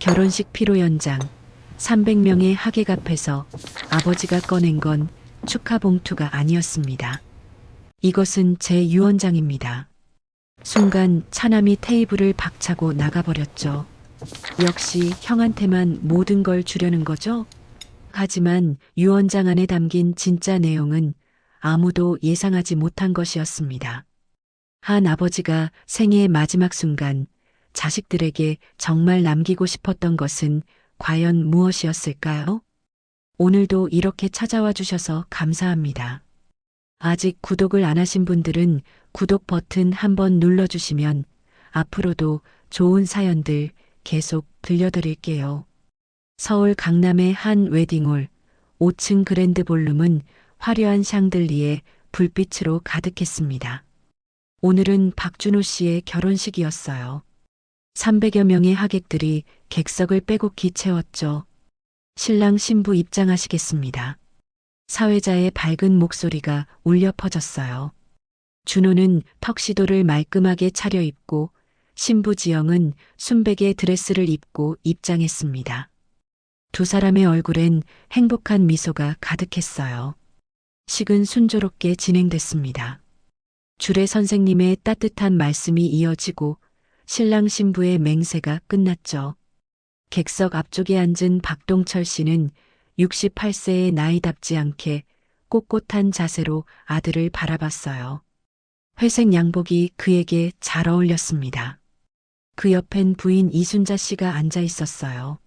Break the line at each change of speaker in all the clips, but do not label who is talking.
결혼식 피로 연장 300명의 하객 앞에서 아버지가 꺼낸 건 축하 봉투가 아니었습니다. 이것은 제 유언장입니다. 순간 차남이 테이블을 박차고 나가버렸죠. 역시 형한테만 모든 걸 주려는 거죠? 하지만 유언장 안에 담긴 진짜 내용은 아무도 예상하지 못한 것이었습니다. 한 아버지가 생애의 마지막 순간 자식들에게 정말 남기고 싶었던 것은 과연 무엇이었을까요? 오늘도 이렇게 찾아와 주셔서 감사합니다. 아직 구독을 안 하신 분들은 구독 버튼 한번 눌러주시면 앞으로도 좋은 사연들 계속 들려드릴게요. 서울 강남의 한 웨딩홀 5층 그랜드 볼룸은 화려한 샹들리에 불빛으로 가득했습니다. 오늘은 박준호 씨의 결혼식이었어요. 300여 명의 하객들이 객석을 빼곡히 채웠죠. 신랑 신부 입장하시겠습니다. 사회자의 밝은 목소리가 울려 퍼졌어요. 준호는 턱시도를 말끔하게 차려입고 신부 지영은 순백의 드레스를 입고 입장했습니다. 두 사람의 얼굴엔 행복한 미소가 가득했어요. 식은 순조롭게 진행됐습니다. 주례 선생님의 따뜻한 말씀이 이어지고 신랑 신부의 맹세가 끝났죠. 객석 앞쪽에 앉은 박동철 씨는 68세의 나이답지 않게 꼿꼿한 자세로 아들을 바라봤어요. 회색 양복이 그에게 잘 어울렸습니다. 그 옆엔 부인 이순자 씨가 앉아 있었어요.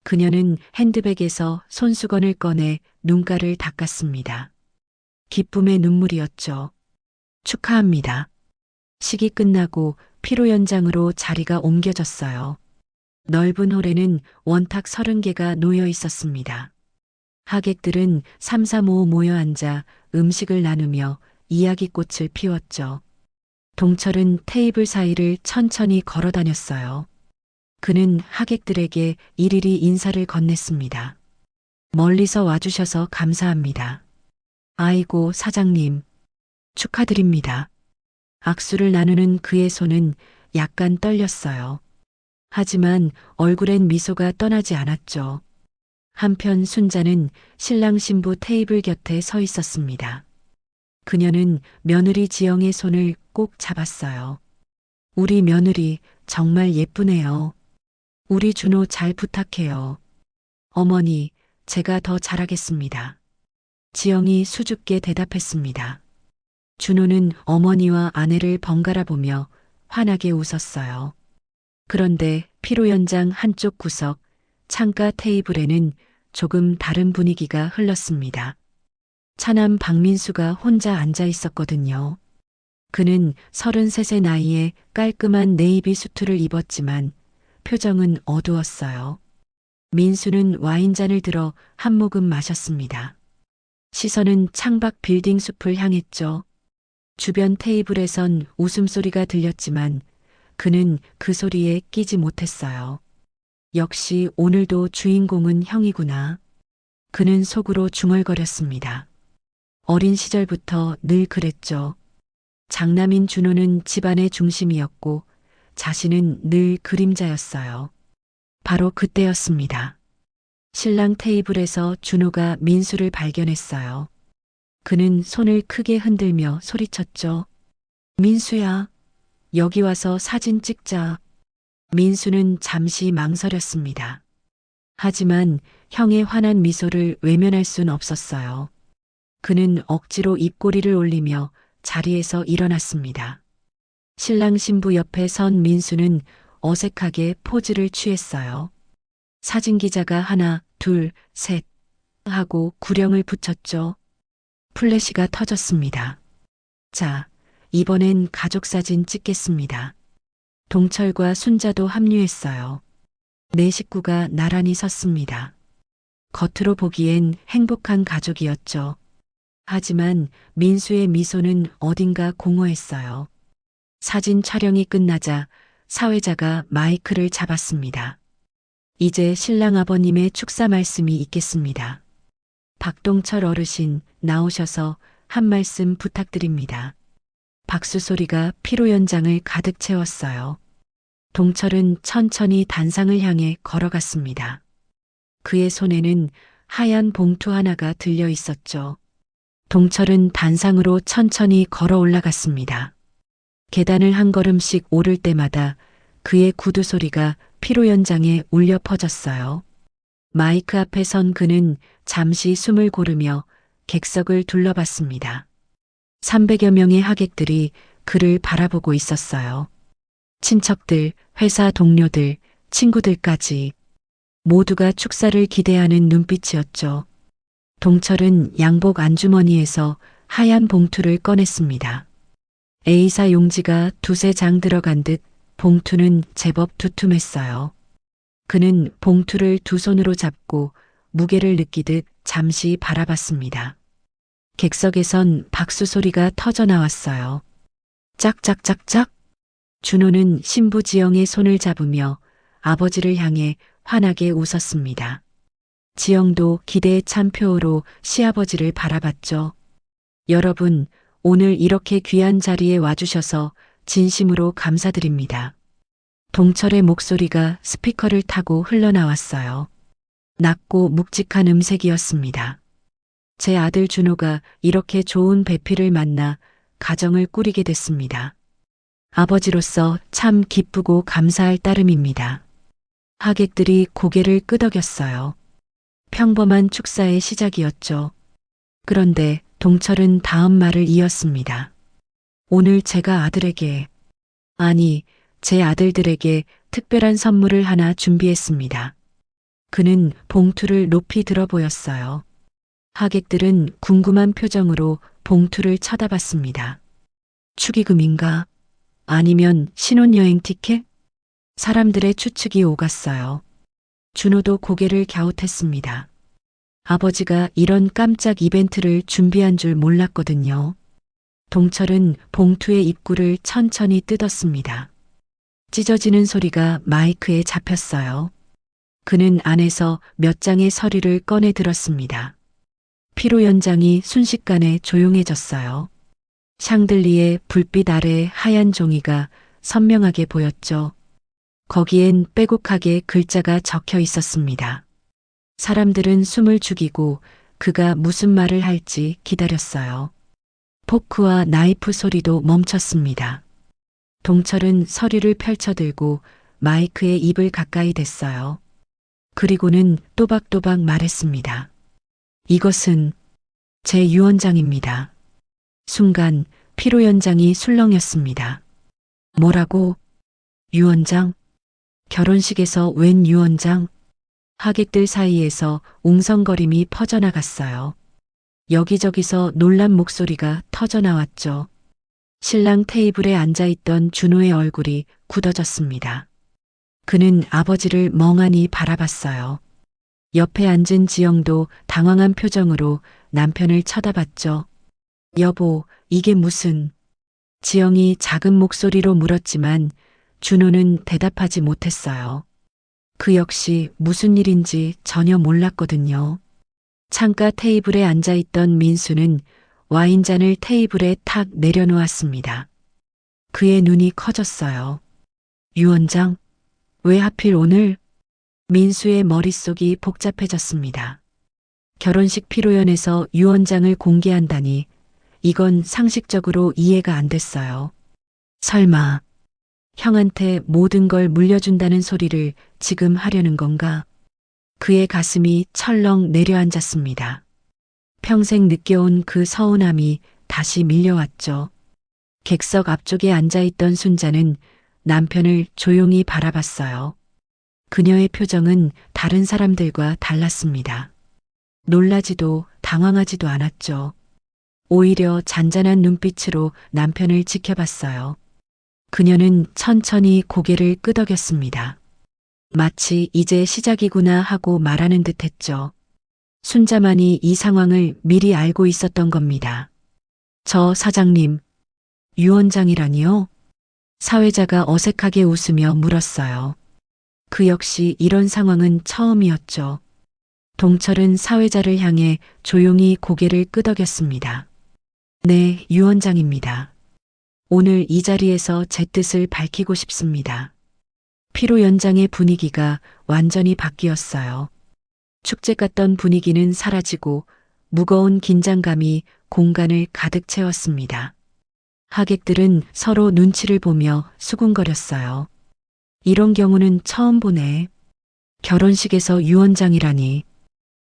그녀는 핸드백에서 손수건을 꺼내 눈가를 닦았습니다. 기쁨의 눈물이었죠. 축하합니다. 식이 끝나고 피로 연장으로 자리가 옮겨졌어요. 넓은 홀에는 원탁 30개가 놓여 있었습니다. 하객들은 삼삼오오 모여 앉아 음식을 나누며 이야기꽃을 피웠죠. 동철은 테이블 사이를 천천히 걸어 다녔어요. 그는 하객들에게 일일이 인사를 건넸습니다. 멀리서 와주셔서 감사합니다. 아이고 사장님, 축하드립니다. 악수를 나누는 그의 손은 약간 떨렸어요. 하지만 얼굴엔 미소가 떠나지 않았죠. 한편 순자는 신랑 신부 테이블 곁에 서 있었습니다. 그녀는 며느리 지영의 손을 꼭 잡았어요. 우리 며느리 정말 예쁘네요. 우리 준호 잘 부탁해요. 어머니, 제가 더 잘하겠습니다. 지영이 수줍게 대답했습니다. 준호는 어머니와 아내를 번갈아 보며 환하게 웃었어요. 그런데 피로 연장 한쪽 구석 창가 테이블에는 조금 다른 분위기가 흘렀습니다. 차남 박민수가 혼자 앉아 있었거든요. 그는 33세 나이에 깔끔한 네이비 수트를 입었지만 표정은 어두웠어요. 민수는 와인잔을 들어 한 모금 마셨습니다. 시선은 창밖 빌딩 숲을 향했죠. 주변 테이블에선 웃음소리가 들렸지만 그는 그 소리에 끼지 못했어요. 역시 오늘도 주인공은 형이구나. 그는 속으로 중얼거렸습니다. 어린 시절부터 늘 그랬죠. 장남인 준호는 집안의 중심이었고 자신은 늘 그림자였어요. 바로 그때였습니다. 신랑 테이블에서 준호가 민수를 발견했어요. 그는 손을 크게 흔들며 소리쳤죠. 민수야, 여기 와서 사진 찍자. 민수는 잠시 망설였습니다. 하지만 형의 환한 미소를 외면할 순 없었어요. 그는 억지로 입꼬리를 올리며 자리에서 일어났습니다. 신랑 신부 옆에 선 민수는 어색하게 포즈를 취했어요. 사진 기자가 하나, 둘, 셋 하고 구령을 붙였죠. 플래시가 터졌습니다. 자, 이번엔 가족사진 찍겠습니다. 동철과 순자도 합류했어요. 네 식구가 나란히 섰습니다. 겉으로 보기엔 행복한 가족이었죠. 하지만 민수의 미소는 어딘가 공허했어요. 사진 촬영이 끝나자 사회자가 마이크를 잡았습니다. 이제 신랑 아버님의 축사 말씀이 있겠습니다. 박동철 어르신 나오셔서 한 말씀 부탁드립니다. 박수 소리가 피로 연장을 가득 채웠어요. 동철은 천천히 단상을 향해 걸어갔습니다. 그의 손에는 하얀 봉투 하나가 들려 있었죠. 동철은 단상으로 천천히 걸어 올라갔습니다. 계단을 한 걸음씩 오를 때마다 그의 구두 소리가 피로 연장에 울려 퍼졌어요. 마이크 앞에 선 그는 잠시 숨을 고르며 객석을 둘러봤습니다. 300여 명의 하객들이 그를 바라보고 있었어요. 친척들, 회사 동료들, 친구들까지 모두가 축사를 기대하는 눈빛이었죠. 동철은 양복 안주머니에서 하얀 봉투를 꺼냈습니다. A사 용지가 두세 장 들어간 듯 봉투는 제법 두툼했어요. 그는 봉투를 두 손으로 잡고 무게를 느끼듯 잠시 바라봤습니다. 객석에선 박수 소리가 터져 나왔어요. 짝짝짝짝. 준호는 신부 지영의 손을 잡으며 아버지를 향해 환하게 웃었습니다. 지영도 기대에 찬 표호로 시아버지를 바라봤죠. 여러분, 오늘 이렇게 귀한 자리에 와주셔서 진심으로 감사드립니다. 동철의 목소리가 스피커를 타고 흘러나왔어요. 낮고 묵직한 음색이었습니다. 제 아들 준호가 이렇게 좋은 배필을 만나 가정을 꾸리게 됐습니다. 아버지로서 참 기쁘고 감사할 따름입니다. 하객들이 고개를 끄덕였어요. 평범한 축사의 시작이었죠. 그런데 동철은 다음 말을 이었습니다. 오늘 제가 아들에게, 아니, 제 아들들에게 특별한 선물을 하나 준비했습니다. 그는 봉투를 높이 들어 보였어요. 하객들은 궁금한 표정으로 봉투를 쳐다봤습니다. 축의금인가? 아니면 신혼여행 티켓? 사람들의 추측이 오갔어요. 준호도 고개를 갸웃했습니다. 아버지가 이런 깜짝 이벤트를 준비한 줄 몰랐거든요. 동철은 봉투의 입구를 천천히 뜯었습니다. 찢어지는 소리가 마이크에 잡혔어요. 그는 안에서 몇 장의 서류를 꺼내 들었습니다. 피로 연장이 순식간에 조용해졌어요. 샹들리에 불빛 아래 하얀 종이가 선명하게 보였죠. 거기엔 빼곡하게 글자가 적혀 있었습니다. 사람들은 숨을 죽이고 그가 무슨 말을 할지 기다렸어요. 포크와 나이프 소리도 멈췄습니다. 동철은 서류를 펼쳐들고 마이크에 입을 가까이 댔어요. 그리고는 또박또박 말했습니다. 이것은 제 유언장입니다. 순간 피로 연장이 술렁였습니다. 뭐라고? 유언장? 결혼식에서 웬 유언장? 하객들 사이에서 웅성거림이 퍼져나갔어요. 여기저기서 놀란 목소리가 터져나왔죠. 신랑 테이블에 앉아있던 준호의 얼굴이 굳어졌습니다. 그는 아버지를 멍하니 바라봤어요. 옆에 앉은 지영도 당황한 표정으로 남편을 쳐다봤죠. 여보, 이게 무슨... 지영이 작은 목소리로 물었지만 준호는 대답하지 못했어요. 그 역시 무슨 일인지 전혀 몰랐거든요. 창가 테이블에 앉아있던 민수는 와인잔을 테이블에 탁 내려놓았습니다. 그의 눈이 커졌어요. 유언장? 왜 하필 오늘? 민수의 머릿속이 복잡해졌습니다. 결혼식 피로연에서 유언장을 공개한다니 이건 상식적으로 이해가 안 됐어요. 설마 형한테 모든 걸 물려준다는 소리를 지금 하려는 건가? 그의 가슴이 철렁 내려앉았습니다. 평생 느껴온 그 서운함이 다시 밀려왔죠. 객석 앞쪽에 앉아있던 순자는 남편을 조용히 바라봤어요. 그녀의 표정은 다른 사람들과 달랐습니다. 놀라지도 당황하지도 않았죠. 오히려 잔잔한 눈빛으로 남편을 지켜봤어요. 그녀는 천천히 고개를 끄덕였습니다. 마치 이제 시작이구나 하고 말하는 듯 했죠. 순자만이 이 상황을 미리 알고 있었던 겁니다. 저 사장님, 유언장이라니요? 사회자가 어색하게 웃으며 물었어요. 그 역시 이런 상황은 처음이었죠. 동철은 사회자를 향해 조용히 고개를 끄덕였습니다. 네, 유언장입니다. 오늘 이 자리에서 제 뜻을 밝히고 싶습니다. 피로 연장의 분위기가 완전히 바뀌었어요. 축제 같던 분위기는 사라지고 무거운 긴장감이 공간을 가득 채웠습니다. 하객들은 서로 눈치를 보며 수군거렸어요. 이런 경우는 처음 보네. 결혼식에서 유언장이라니.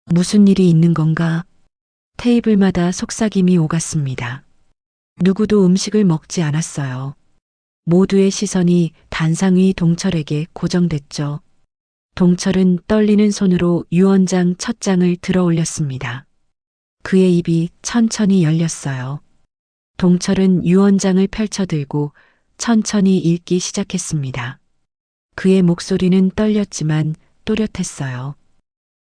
무슨 일이 있는 건가? 테이블마다 속삭임이 오갔습니다. 누구도 음식을 먹지 않았어요. 모두의 시선이 단상 위 동철에게 고정됐죠. 동철은 떨리는 손으로 유언장 첫 장을 들어 올렸습니다. 그의 입이 천천히 열렸어요. 동철은 유언장을 펼쳐들고 천천히 읽기 시작했습니다. 그의 목소리는 떨렸지만 또렷했어요.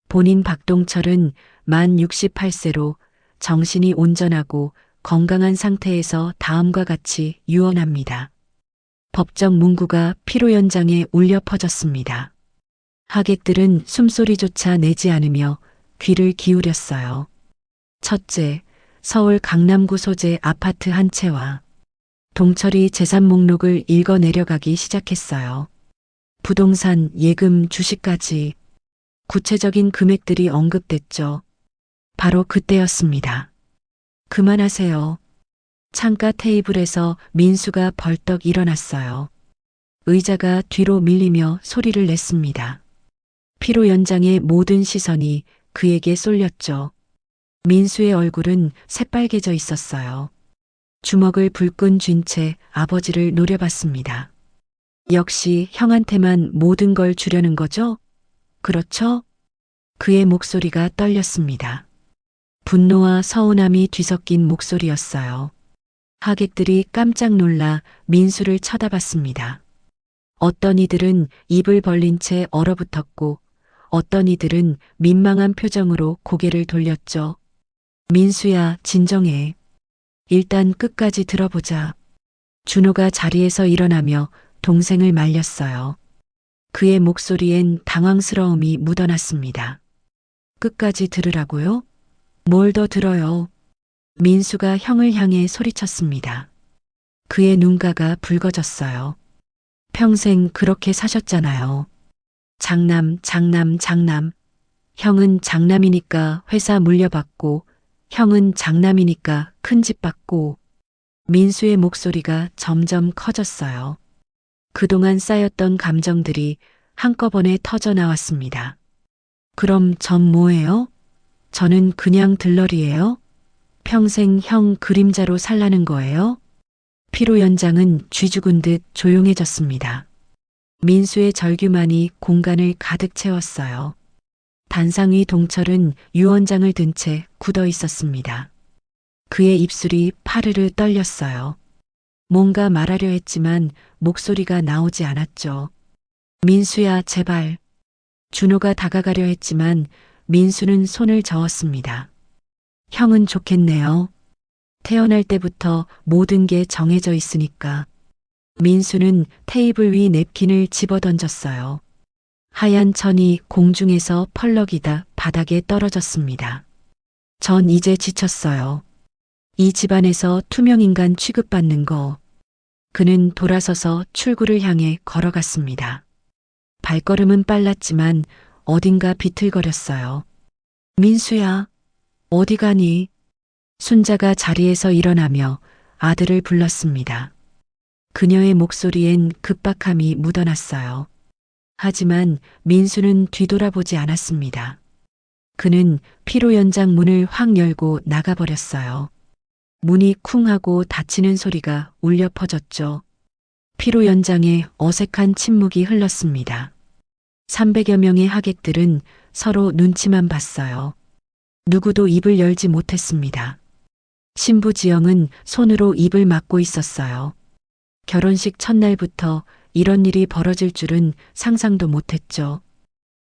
본인 박동철은 만 68세로 정신이 온전하고 건강한 상태에서 다음과 같이 유언합니다. 법정 문구가 피로 연장에 울려 퍼졌습니다. 하객들은 숨소리조차 내지 않으며 귀를 기울였어요. 첫째, 서울 강남구 소재 아파트 한 채와 동철이 재산 목록을 읽어 내려가기 시작했어요. 부동산, 예금, 주식까지 구체적인 금액들이 언급됐죠. 바로 그때였습니다. 그만하세요. 창가 테이블에서 민수가 벌떡 일어났어요. 의자가 뒤로 밀리며 소리를 냈습니다. 피로 연장의 모든 시선이 그에게 쏠렸죠. 민수의 얼굴은 새빨개져 있었어요. 주먹을 불끈 쥔 채 아버지를 노려봤습니다. 역시 형한테만 모든 걸 주려는 거죠? 그렇죠? 그의 목소리가 떨렸습니다. 분노와 서운함이 뒤섞인 목소리였어요. 하객들이 깜짝 놀라 민수를 쳐다봤습니다. 어떤 이들은 입을 벌린 채 얼어붙었고 어떤 이들은 민망한 표정으로 고개를 돌렸죠. 민수야, 진정해. 일단 끝까지 들어보자. 준호가 자리에서 일어나며 동생을 말렸어요. 그의 목소리엔 당황스러움이 묻어났습니다. 끝까지 들으라고요? 뭘 더 들어요? 민수가 형을 향해 소리쳤습니다. 그의 눈가가 붉어졌어요. 평생 그렇게 사셨잖아요. 장남, 장남, 장남. 형은 장남이니까 회사 물려받고, 형은 장남이니까 큰 집 받고. 민수의 목소리가 점점 커졌어요. 그동안 쌓였던 감정들이 한꺼번에 터져 나왔습니다. 그럼 전 뭐예요? 저는 그냥 들러리예요? 평생 형 그림자로 살라는 거예요? 피로 연장은 쥐 죽은 듯 조용해졌습니다. 민수의 절규만이 공간을 가득 채웠어요. 단상 위 동철은 유언장을 든 채 굳어 있었습니다. 그의 입술이 파르르 떨렸어요. 뭔가 말하려 했지만 목소리가 나오지 않았죠. 민수야, 제발. 준호가 다가가려 했지만 민수는 손을 저었습니다. 형은 좋겠네요. 태어날 때부터 모든 게 정해져 있으니까. 민수는 테이블 위 냅킨을 집어던졌어요. 하얀 천이 공중에서 펄럭이다 바닥에 떨어졌습니다. 전 이제 지쳤어요. 이 집안에서 투명인간 취급받는 거. 그는 돌아서서 출구를 향해 걸어갔습니다. 발걸음은 빨랐지만 어딘가 비틀거렸어요. 민수야, 어디 가니? 순자가 자리에서 일어나며 아들을 불렀습니다. 그녀의 목소리엔 급박함이 묻어났어요. 하지만 민수는 뒤돌아보지 않았습니다. 그는 피로 연장 문을 확 열고 나가버렸어요. 문이 쿵 하고 닫히는 소리가 울려 퍼졌죠. 피로 연장에 어색한 침묵이 흘렀습니다. 300여 명의 하객들은 서로 눈치만 봤어요. 누구도 입을 열지 못했습니다. 신부 지영은 손으로 입을 막고 있었어요. 결혼식 첫날부터 이런 일이 벌어질 줄은 상상도 못했죠.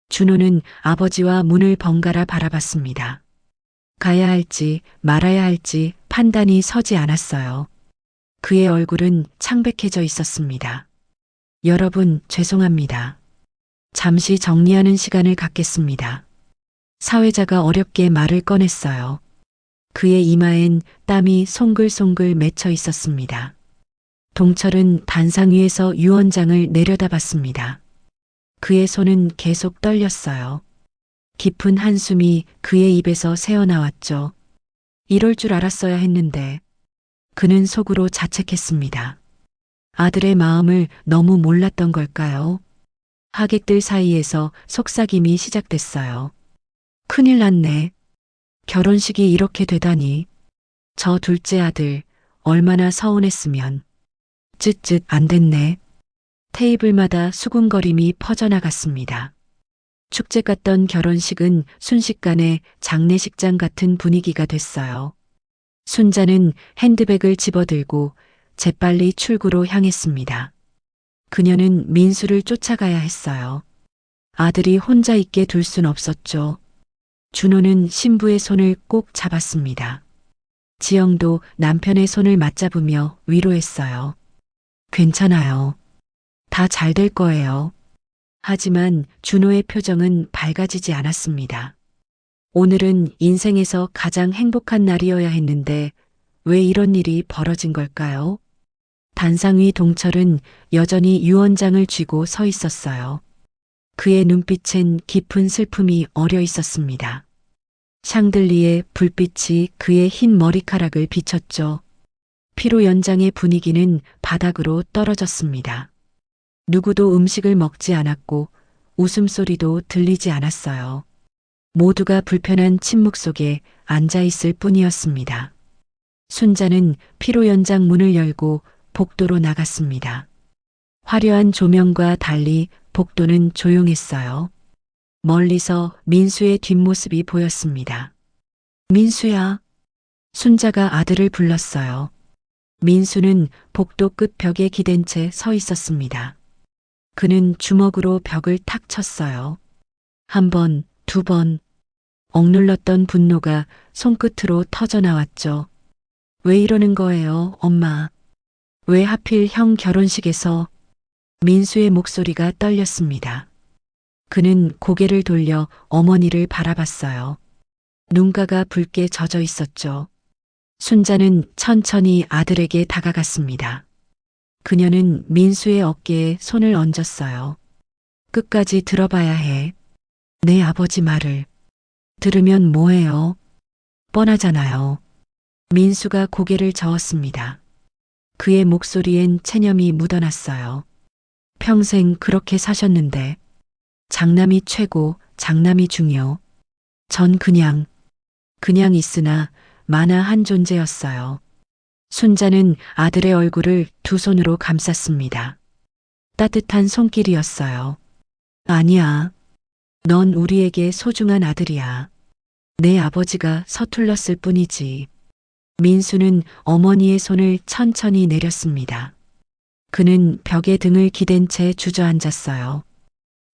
준호는 아버지와 문을 번갈아 바라봤습니다. 가야 할지 말아야 할지 판단이 서지 않았어요. 그의 얼굴은 창백해져 있었습니다. 여러분, 죄송합니다. 잠시 정리하는 시간을 갖겠습니다. 사회자가 어렵게 말을 꺼냈어요. 그의 이마엔 땀이 송글송글 맺혀 있었습니다. 동철은 단상 위에서 유언장을 내려다봤습니다. 그의 손은 계속 떨렸어요. 깊은 한숨이 그의 입에서 새어나왔죠. 이럴 줄 알았어야 했는데 그는 속으로 자책했습니다. 아들의 마음을 너무 몰랐던 걸까요? 하객들 사이에서 속삭임이 시작됐어요. 큰일 났네. 결혼식이 이렇게 되다니. 저 둘째 아들 얼마나 서운했으면. 쯧쯧 안 됐네. 테이블마다 수군거림이 퍼져나갔습니다. 축제 같던 결혼식은 순식간에 장례식장 같은 분위기가 됐어요. 순자는 핸드백을 집어들고 재빨리 출구로 향했습니다. 그녀는 민수를 쫓아가야 했어요. 아들이 혼자 있게 둘 순 없었죠. 준호는 신부의 손을 꼭 잡았습니다. 지영도 남편의 손을 맞잡으며 위로했어요. 괜찮아요. 다 잘 될 거예요. 하지만 준호의 표정은 밝아지지 않았습니다. 오늘은 인생에서 가장 행복한 날이어야 했는데 왜 이런 일이 벌어진 걸까요? 단상 위 동철은 여전히 유언장을 쥐고 서 있었어요. 그의 눈빛엔 깊은 슬픔이 어려 있었습니다. 샹들리에 불빛이 그의 흰 머리카락을 비췄죠. 피로 연장의 분위기는 바닥으로 떨어졌습니다. 누구도 음식을 먹지 않았고 웃음소리도 들리지 않았어요. 모두가 불편한 침묵 속에 앉아 있을 뿐이었습니다. 순자는 피로 연장 문을 열고 복도로 나갔습니다. 화려한 조명과 달리 복도는 조용했어요. 멀리서 민수의 뒷모습이 보였습니다. 민수야. 순자가 아들을 불렀어요. 민수는 복도 끝 벽에 기댄 채 서 있었습니다. 그는 주먹으로 벽을 탁 쳤어요. 한 번, 두 번. 억눌렀던 분노가 손끝으로 터져나왔죠. 왜 이러는 거예요, 엄마? 왜 하필 형 결혼식에서? 민수의 목소리가 떨렸습니다. 그는 고개를 돌려 어머니를 바라봤어요. 눈가가 붉게 젖어 있었죠. 순자는 천천히 아들에게 다가갔습니다. 그녀는 민수의 어깨에 손을 얹었어요. 끝까지 들어봐야 해. 내 아버지 말을. 들으면 뭐해요? 뻔하잖아요. 민수가 고개를 저었습니다. 그의 목소리엔 체념이 묻어났어요. 평생 그렇게 사셨는데 장남이 최고, 장남이 중요. 전 그냥 있으나 만화 한 존재였어요. 순자는 아들의 얼굴을 두 손으로 감쌌습니다. 따뜻한 손길이었어요. 아니야. 넌 우리에게 소중한 아들이야. 내 아버지가 서툴렀을 뿐이지. 민수는 어머니의 손을 천천히 내렸습니다. 그는 벽에 등을 기댄 채 주저앉았어요.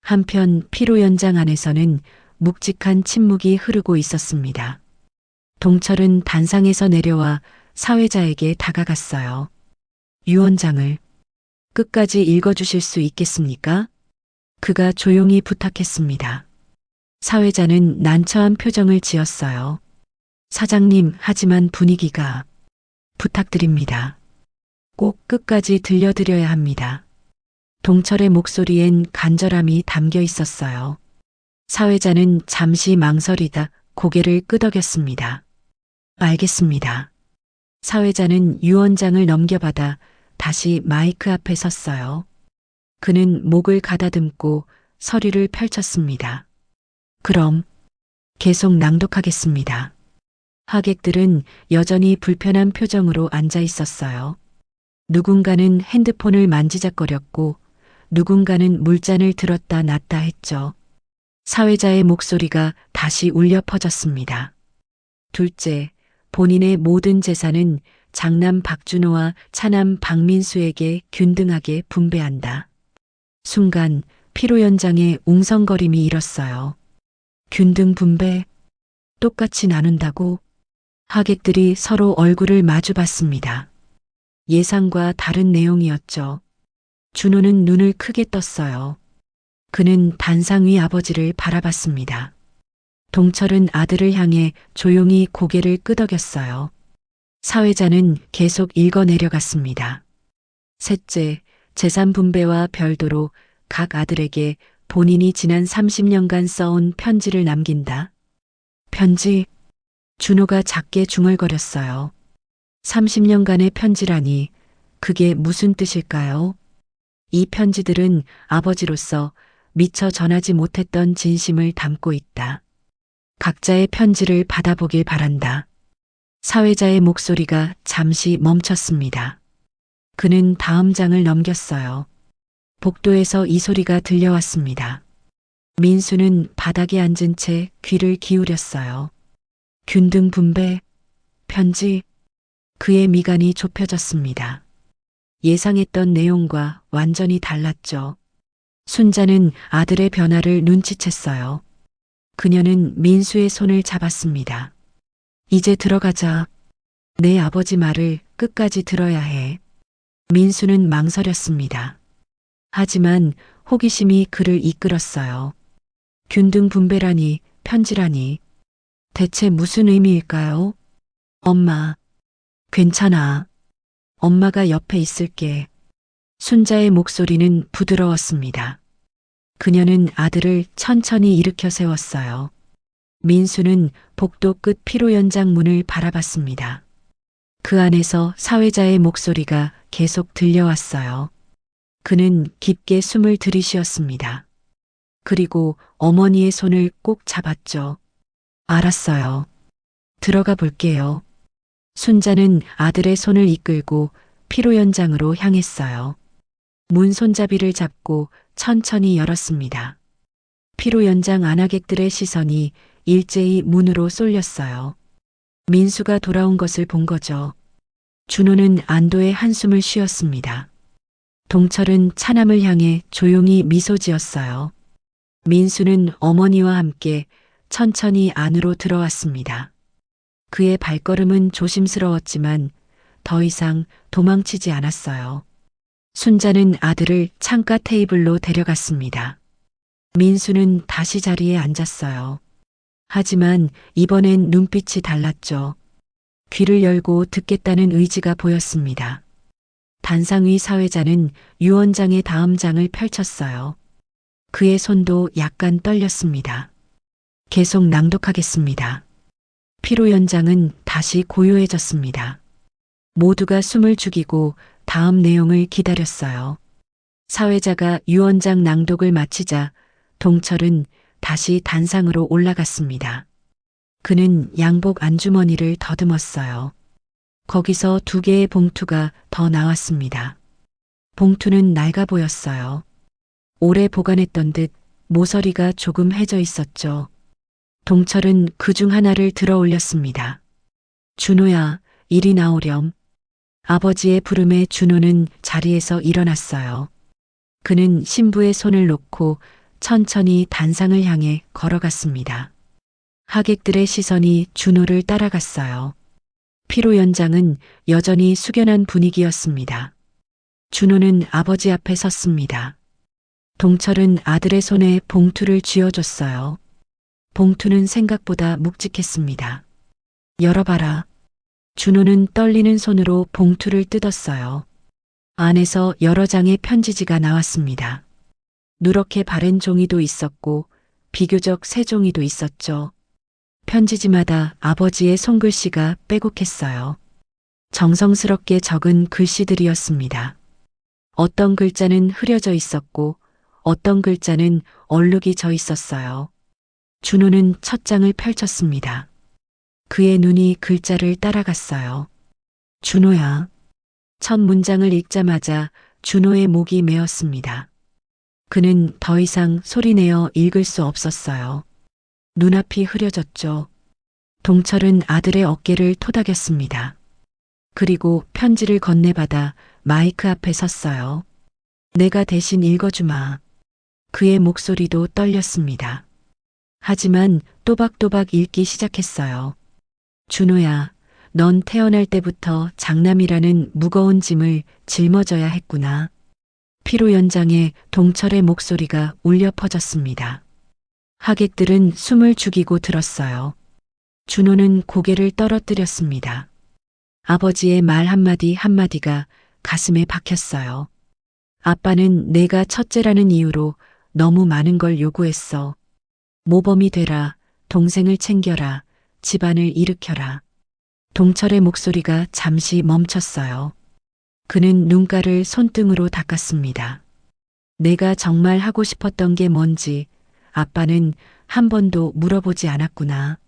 한편 피로 연장 안에서는 묵직한 침묵이 흐르고 있었습니다. 동철은 단상에서 내려와 사회자에게 다가갔어요. 유언장을 끝까지 읽어주실 수 있겠습니까? 그가 조용히 부탁했습니다. 사회자는 난처한 표정을 지었어요. 사장님, 하지만 분위기가 부탁드립니다. 꼭 끝까지 들려드려야 합니다. 동철의 목소리엔 간절함이 담겨 있었어요. 사회자는 잠시 망설이다 고개를 끄덕였습니다. 알겠습니다. 사회자는 유언장을 넘겨받아 다시 마이크 앞에 섰어요. 그는 목을 가다듬고 서류를 펼쳤습니다. 그럼 계속 낭독하겠습니다. 하객들은 여전히 불편한 표정으로 앉아 있었어요. 누군가는 핸드폰을 만지작거렸고 누군가는 물잔을 들었다 놨다 했죠. 사회자의 목소리가 다시 울려 퍼졌습니다. 둘째, 본인의 모든 재산은 장남 박준호와 차남 박민수에게 균등하게 분배한다. 순간 피로 연장의 웅성거림이 일었어요. 균등 분배? 똑같이 나눈다고? 하객들이 서로 얼굴을 마주봤습니다. 예상과 다른 내용이었죠. 준호는 눈을 크게 떴어요. 그는 단상 위 아버지를 바라봤습니다. 동철은 아들을 향해 조용히 고개를 끄덕였어요. 사회자는 계속 읽어 내려갔습니다. 셋째, 재산 분배와 별도로 각 아들에게 본인이 지난 30년간 써온 편지를 남긴다. 편지? 준호가 작게 중얼거렸어요. 30년간의 편지라니 그게 무슨 뜻일까요? 이 편지들은 아버지로서 미처 전하지 못했던 진심을 담고 있다. 각자의 편지를 받아보길 바란다. 사회자의 목소리가 잠시 멈췄습니다. 그는 다음 장을 넘겼어요. 복도에서 이 소리가 들려왔습니다. 민수는 바닥에 앉은 채 귀를 기울였어요. 균등 분배, 편지, 그의 미간이 좁혀졌습니다. 예상했던 내용과 완전히 달랐죠. 순자는 아들의 변화를 눈치챘어요. 그녀는 민수의 손을 잡았습니다. 이제 들어가자. 내 아버지 말을 끝까지 들어야 해. 민수는 망설였습니다. 하지만 호기심이 그를 이끌었어요. 균등 분배라니, 편지라니. 대체 무슨 의미일까요? 엄마, 괜찮아. 엄마가 옆에 있을게. 순자의 목소리는 부드러웠습니다. 그녀는 아들을 천천히 일으켜 세웠어요. 민수는 복도 끝 피로 연장 문을 바라봤습니다. 그 안에서 사회자의 목소리가 계속 들려왔어요. 그는 깊게 숨을 들이쉬었습니다. 그리고 어머니의 손을 꼭 잡았죠. 알았어요. 들어가 볼게요. 순자는 아들의 손을 이끌고 피로 연장으로 향했어요. 문 손잡이를 잡고 천천히 열었습니다. 피로 연장 안하객들의 시선이 일제히 문으로 쏠렸어요. 민수가 돌아온 것을 본 거죠. 준호는 안도의 한숨을 쉬었습니다. 동철은 차남을 향해 조용히 미소 지었어요. 민수는 어머니와 함께 천천히 안으로 들어왔습니다. 그의 발걸음은 조심스러웠지만 더 이상 도망치지 않았어요. 순자는 아들을 창가 테이블로 데려갔습니다. 민수는 다시 자리에 앉았어요. 하지만 이번엔 눈빛이 달랐죠. 귀를 열고 듣겠다는 의지가 보였습니다. 단상위 사회자는 유언장의 다음 장을 펼쳤어요. 그의 손도 약간 떨렸습니다. 계속 낭독하겠습니다. 피로 연장은 다시 고요해졌습니다. 모두가 숨을 죽이고 다음 내용을 기다렸어요. 사회자가 유언장 낭독을 마치자 동철은 다시 단상으로 올라갔습니다. 그는 양복 안주머니를 더듬었어요. 거기서 2개의 봉투가 더 나왔습니다. 봉투는 낡아 보였어요. 오래 보관했던 듯 모서리가 조금 해져 있었죠. 동철은 그중 하나를 들어 올렸습니다. 준호야, 이리 나오렴. 아버지의 부름에 준호는 자리에서 일어났어요. 그는 신부의 손을 놓고 천천히 단상을 향해 걸어갔습니다. 하객들의 시선이 준호를 따라갔어요. 피로 연장은 여전히 숙연한 분위기였습니다. 준호는 아버지 앞에 섰습니다. 동철은 아들의 손에 봉투를 쥐어줬어요. 봉투는 생각보다 묵직했습니다. 열어봐라. 준호는 떨리는 손으로 봉투를 뜯었어요. 안에서 여러 장의 편지지가 나왔습니다. 누렇게 바른 종이도 있었고 비교적 새 종이도 있었죠. 편지지마다 아버지의 손글씨가 빼곡했어요. 정성스럽게 적은 글씨들이었습니다. 어떤 글자는 흐려져 있었고 어떤 글자는 얼룩이 져 있었어요. 준호는 첫 장을 펼쳤습니다. 그의 눈이 글자를 따라갔어요. 준호야. 첫 문장을 읽자마자 준호의 목이 메었습니다. 그는 더 이상 소리내어 읽을 수 없었어요. 눈앞이 흐려졌죠. 동철은 아들의 어깨를 토닥였습니다. 그리고 편지를 건네받아 마이크 앞에 섰어요. 내가 대신 읽어주마. 그의 목소리도 떨렸습니다. 하지만 또박또박 읽기 시작했어요. 준호야, 넌 태어날 때부터 장남이라는 무거운 짐을 짊어져야 했구나. 피로 연장에 동철의 목소리가 울려 퍼졌습니다. 하객들은 숨을 죽이고 들었어요. 준호는 고개를 떨어뜨렸습니다. 아버지의 말 한마디 한마디가 가슴에 박혔어요. 아빠는 내가 첫째라는 이유로 너무 많은 걸 요구했어. 모범이 되라, 동생을 챙겨라, 집안을 일으켜라. 동철의 목소리가 잠시 멈췄어요. 그는 눈가를 손등으로 닦았습니다. 내가 정말 하고 싶었던 게 뭔지 아빠는 한 번도 물어보지 않았구나.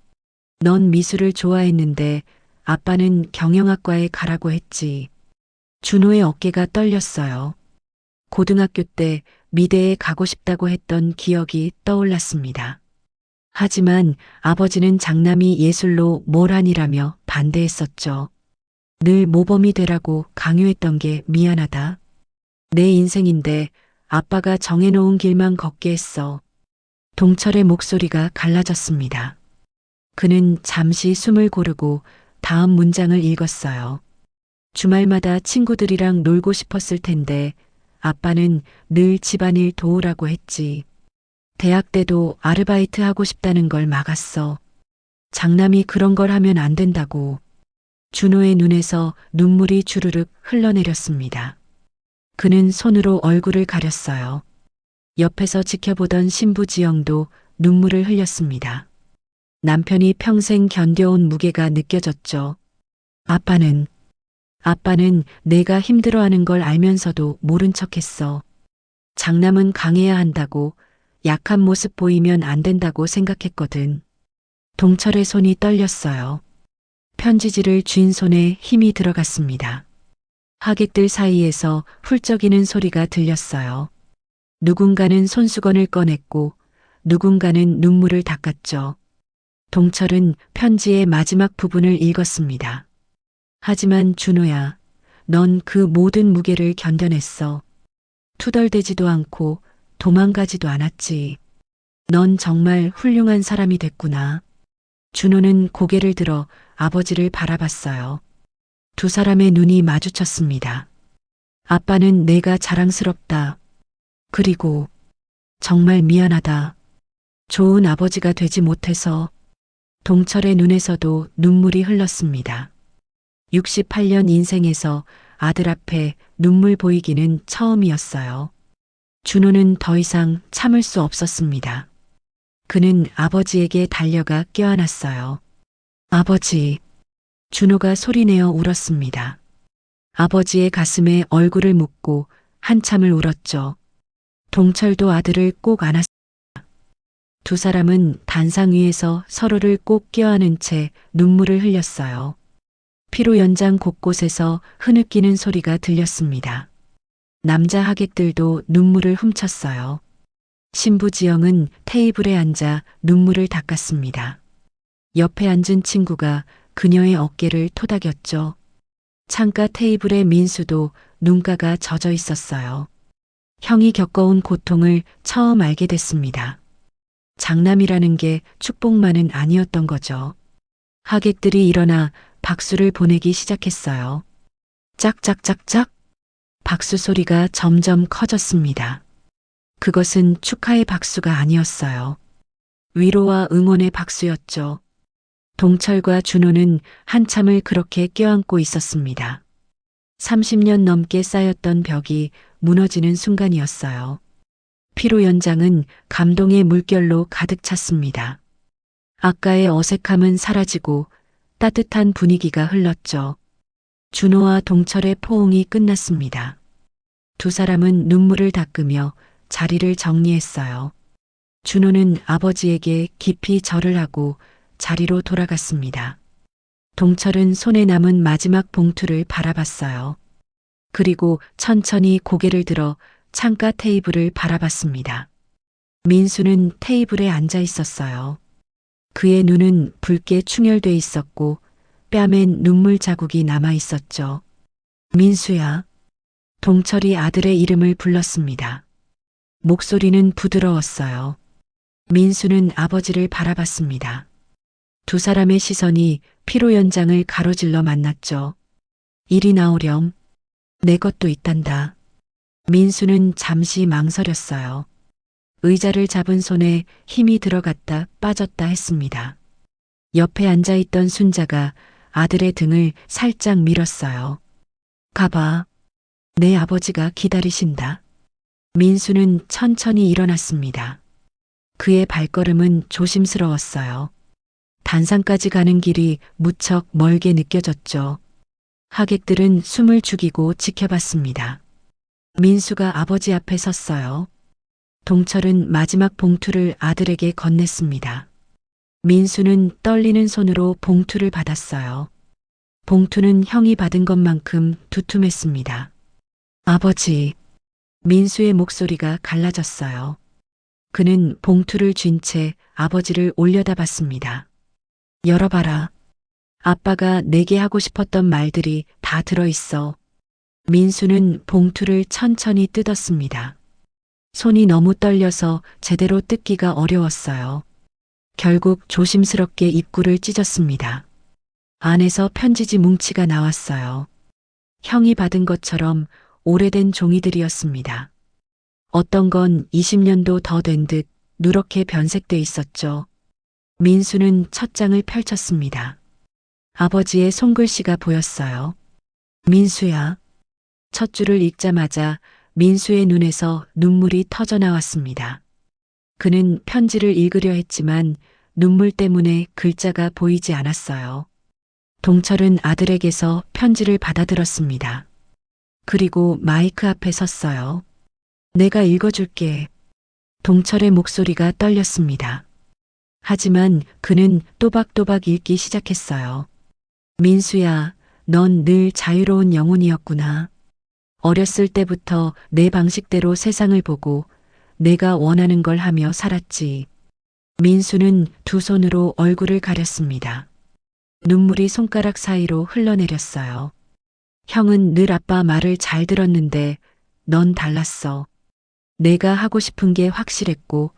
넌 미술을 좋아했는데 아빠는 경영학과에 가라고 했지. 준호의 어깨가 떨렸어요. 고등학교 때 미대에 가고 싶다고 했던 기억이 떠올랐습니다. 하지만 아버지는 장남이 예술로 뭘 하니라며 반대했었죠. 늘 모범이 되라고 강요했던 게 미안하다. 내 인생인데 아빠가 정해놓은 길만 걷게 했어. 동철의 목소리가 갈라졌습니다. 그는 잠시 숨을 고르고 다음 문장을 읽었어요. 주말마다 친구들이랑 놀고 싶었을 텐데 아빠는 늘 집안일 도우라고 했지. 대학 때도 아르바이트 하고 싶다는 걸 막았어. 장남이 그런 걸 하면 안 된다고. 준호의 눈에서 눈물이 주르륵 흘러내렸습니다. 그는 손으로 얼굴을 가렸어요. 옆에서 지켜보던 신부 지영도 눈물을 흘렸습니다. 남편이 평생 견뎌온 무게가 느껴졌죠. 아빠는 내가 힘들어하는 걸 알면서도 모른 척했어. 장남은 강해야 한다고, 약한 모습 보이면 안 된다고 생각했거든. 동철의 손이 떨렸어요. 편지지를 쥔 손에 힘이 들어갔습니다. 하객들 사이에서 훌쩍이는 소리가 들렸어요. 누군가는 손수건을 꺼냈고 누군가는 눈물을 닦았죠. 동철은 편지의 마지막 부분을 읽었습니다. 하지만 준호야, 넌 그 모든 무게를 견뎌냈어. 투덜대지도 않고 도망가지도 않았지. 넌 정말 훌륭한 사람이 됐구나. 준호는 고개를 들어 아버지를 바라봤어요. 두 사람의 눈이 마주쳤습니다. 아빠는 내가 자랑스럽다. 그리고 정말 미안하다. 좋은 아버지가 되지 못해서. 동철의 눈에서도 눈물이 흘렀습니다. 68년 인생에서 아들 앞에 눈물 보이기는 처음이었어요. 준호는 더 이상 참을 수 없었습니다. 그는 아버지에게 달려가 껴안았어요. 아버지. 준호가 소리내어 울었습니다. 아버지의 가슴에 얼굴을 묻고 한참을 울었죠. 동철도 아들을 꼭 안았습니다. 두 사람은 단상 위에서 서로를 꼭 껴안은 채 눈물을 흘렸어요. 피로 연장 곳곳에서 흐느끼는 소리가 들렸습니다. 남자 하객들도 눈물을 훔쳤어요. 신부 지영은 테이블에 앉아 눈물을 닦았습니다. 옆에 앉은 친구가 그녀의 어깨를 토닥였죠. 창가 테이블에 민수도 눈가가 젖어 있었어요. 형이 겪어온 고통을 처음 알게 됐습니다. 장남이라는 게 축복만은 아니었던 거죠. 하객들이 일어나 박수를 보내기 시작했어요. 짝짝짝짝. 박수 소리가 점점 커졌습니다. 그것은 축하의 박수가 아니었어요. 위로와 응원의 박수였죠. 동철과 준호는 한참을 그렇게 껴안고 있었습니다. 30년 넘게 쌓였던 벽이 무너지는 순간이었어요. 피로 연장은 감동의 물결로 가득 찼습니다. 아까의 어색함은 사라지고 따뜻한 분위기가 흘렀죠. 준호와 동철의 포옹이 끝났습니다. 두 사람은 눈물을 닦으며 자리를 정리했어요. 준호는 아버지에게 깊이 절을 하고 자리로 돌아갔습니다. 동철은 손에 남은 마지막 봉투를 바라봤어요. 그리고 천천히 고개를 들어 창가 테이블을 바라봤습니다. 민수는 테이블에 앉아 있었어요. 그의 눈은 붉게 충혈돼 있었고 뺨엔 눈물 자국이 남아 있었죠. 민수야. 동철이 아들의 이름을 불렀습니다. 목소리는 부드러웠어요. 민수는 아버지를 바라봤습니다. 두 사람의 시선이 피로 연장을 가로질러 만났죠. 이리 나오렴. 내 것도 있단다. 민수는 잠시 망설였어요. 의자를 잡은 손에 힘이 들어갔다 빠졌다 했습니다. 옆에 앉아있던 순자가 아들의 등을 살짝 밀었어요. 가봐. 내 아버지가 기다리신다. 민수는 천천히 일어났습니다. 그의 발걸음은 조심스러웠어요. 단상까지 가는 길이 무척 멀게 느껴졌죠. 하객들은 숨을 죽이고 지켜봤습니다. 민수가 아버지 앞에 섰어요. 동철은 마지막 봉투를 아들에게 건넸습니다. 민수는 떨리는 손으로 봉투를 받았어요. 봉투는 형이 받은 것만큼 두툼했습니다. 아버지, 민수의 목소리가 갈라졌어요. 그는 봉투를 쥔 채 아버지를 올려다봤습니다. 열어봐라. 아빠가 내게 하고 싶었던 말들이 다 들어있어. 민수는 봉투를 천천히 뜯었습니다. 손이 너무 떨려서 제대로 뜯기가 어려웠어요. 결국 조심스럽게 입구를 찢었습니다. 안에서 편지지 뭉치가 나왔어요. 형이 받은 것처럼 오래된 종이들이었습니다. 어떤 건 20년도 더 된 듯 누렇게 변색돼 있었죠. 민수는 첫 장을 펼쳤습니다. 아버지의 손글씨가 보였어요. 민수야. 첫 줄을 읽자마자 민수의 눈에서 눈물이 터져 나왔습니다. 그는 편지를 읽으려 했지만 눈물 때문에 글자가 보이지 않았어요. 동철은 아들에게서 편지를 받아들었습니다. 그리고 마이크 앞에 섰어요. 내가 읽어줄게. 동철의 목소리가 떨렸습니다. 하지만 그는 또박또박 읽기 시작했어요. 민수야, 넌 늘 자유로운 영혼이었구나. 어렸을 때부터 내 방식대로 세상을 보고 내가 원하는 걸 하며 살았지. 민수는 두 손으로 얼굴을 가렸습니다. 눈물이 손가락 사이로 흘러내렸어요. 형은 늘 아빠 말을 잘 들었는데 넌 달랐어. 내가 하고 싶은 게 확실했고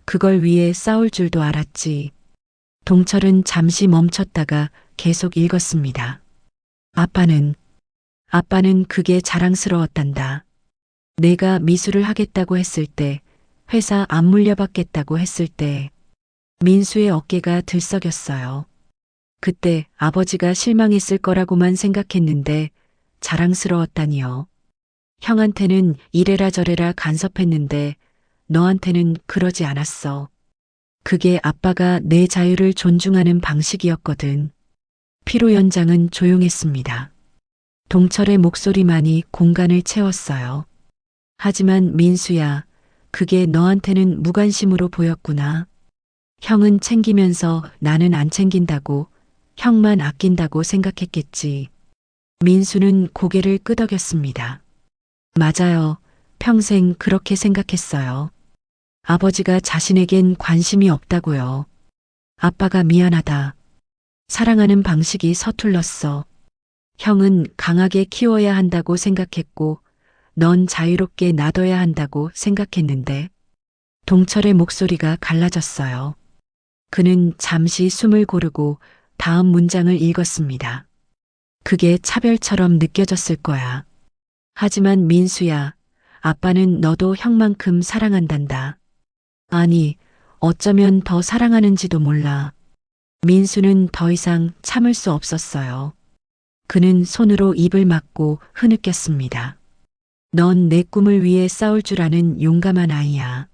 그걸 위해 싸울 줄도 알았지. 동철은 잠시 멈췄다가 계속 읽었습니다. 아빠는 그게 자랑스러웠단다. 내가 미술을 하겠다고 했을 때, 회사 안 물려받겠다고 했을 때, 민수의 어깨가 들썩였어요. 그때 아버지가 실망했을 거라고만 생각했는데 자랑스러웠다니요. 형한테는 이래라 저래라 간섭했는데 너한테는 그러지 않았어. 그게 아빠가 내 자유를 존중하는 방식이었거든. 피로 연장은 조용했습니다. 동철의 목소리만이 공간을 채웠어요. 하지만 민수야, 그게 너한테는 무관심으로 보였구나. 형은 챙기면서 나는 안 챙긴다고, 형만 아낀다고 생각했겠지. 민수는 고개를 끄덕였습니다. 맞아요. 평생 그렇게 생각했어요. 아버지가 자신에겐 관심이 없다고요. 아빠가 미안하다. 사랑하는 방식이 서툴렀어. 형은 강하게 키워야 한다고 생각했고, 넌 자유롭게 놔둬야 한다고 생각했는데, 동철의 목소리가 갈라졌어요. 그는 잠시 숨을 고르고 다음 문장을 읽었습니다. 그게 차별처럼 느껴졌을 거야. 하지만 민수야, 아빠는 너도 형만큼 사랑한단다. 아니, 어쩌면 더 사랑하는지도 몰라. 민수는 더 이상 참을 수 없었어요. 그는 손으로 입을 막고 흐느꼈습니다. 넌 내 꿈을 위해 싸울 줄 아는 용감한 아이야.